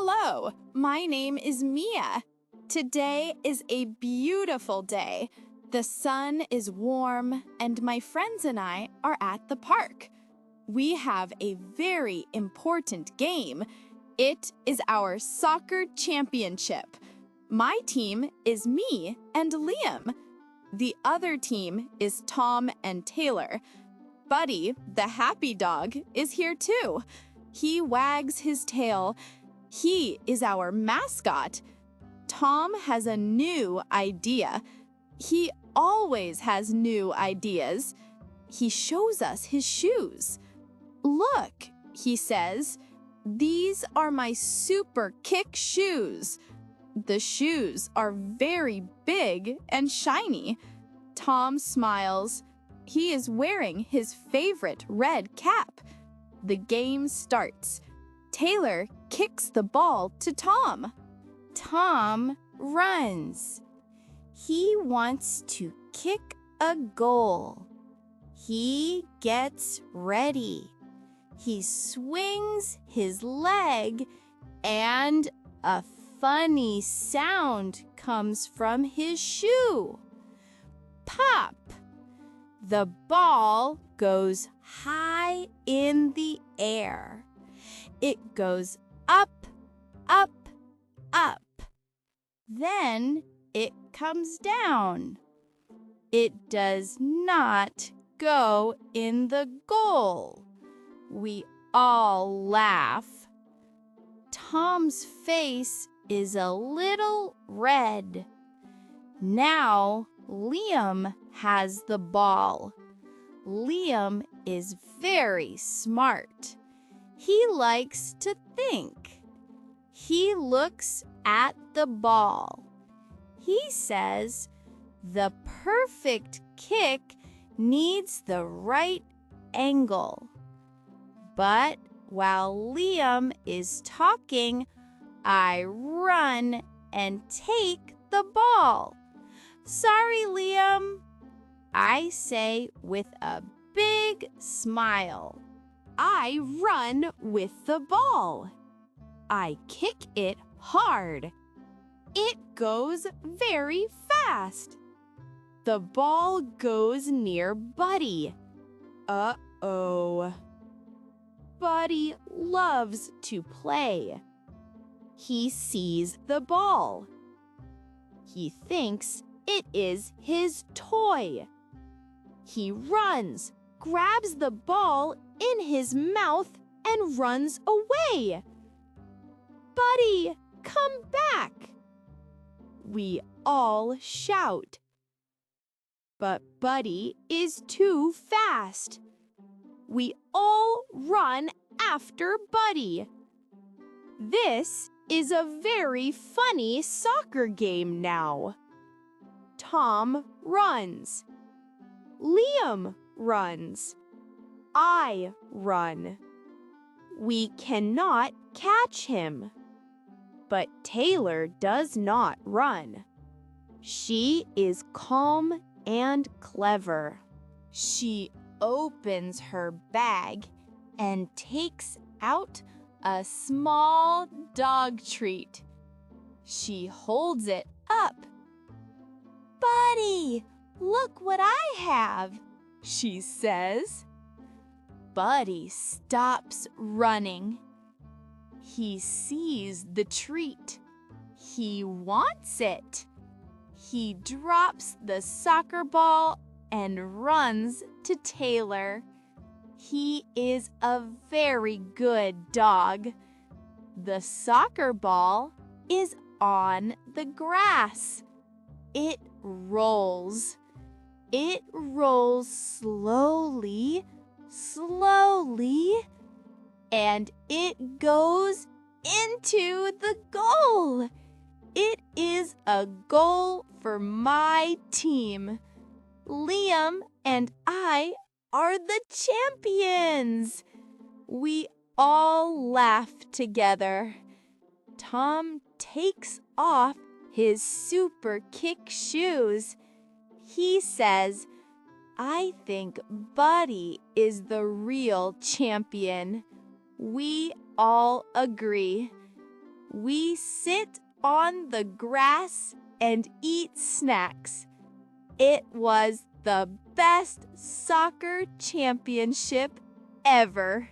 Hello, my name is Mia. Today is a beautiful day. The sun is warm, and my friends and I are at the park. We have a very important game. It is our soccer championship. My team is me and Liam. The other team is Tom and Taylor. Buddy, the happy dog, is here too. He wags his tail. He is our mascot. Tom has a new idea. He always has new ideas. He shows us his shoes. Look, he says, these are my super kick shoes. The shoes are very big and shiny. Tom smiles. He is wearing his favorite red cap. The game starts. Taylor kicks the ball to Tom. Tom runs. He wants to kick a goal. He gets ready. He swings his leg, and a funny sound comes from his shoe. Pop! The ball goes high in the air. It goes up, up, up. Then it comes down. It does not go in the goal. We all laugh. Tom's face is a little red. Now Liam has the ball. Liam is very smart. He likes to think. He looks at the ball. He says, the perfect kick needs the right angle. But while Liam is talking, I run and take the ball. Sorry, Liam, I say with a big smile. I run with the ball. I kick it hard. It goes very fast. The ball goes near Buddy. Uh-oh. Buddy loves to play. He sees the ball. He thinks it is his toy. He runs, grabs the ball in his mouth, and runs away. Buddy, come back! We all shout. But Buddy is too fast. We all run after Buddy. This is a very funny soccer game now. Tom runs. Liam runs. I run. We cannot catch him. But Taylor does not run. She is calm and clever. She opens her bag and takes out a small dog treat. She holds it up. Buddy, look what I have, she says. Buddy stops running. He sees the treat. He wants it. He drops the soccer ball and runs to Taylor. He is a very good dog. The soccer ball is on the grass. It rolls. It rolls slowly, slowly, and it goes into the goal. It is a goal for my team. Liam and I are the champions. We all laugh together. Tom takes off his super kick shoes. He says, I think Buddy is the real champion. We all agree. We sit on the grass and eat snacks. It was the best soccer championship ever.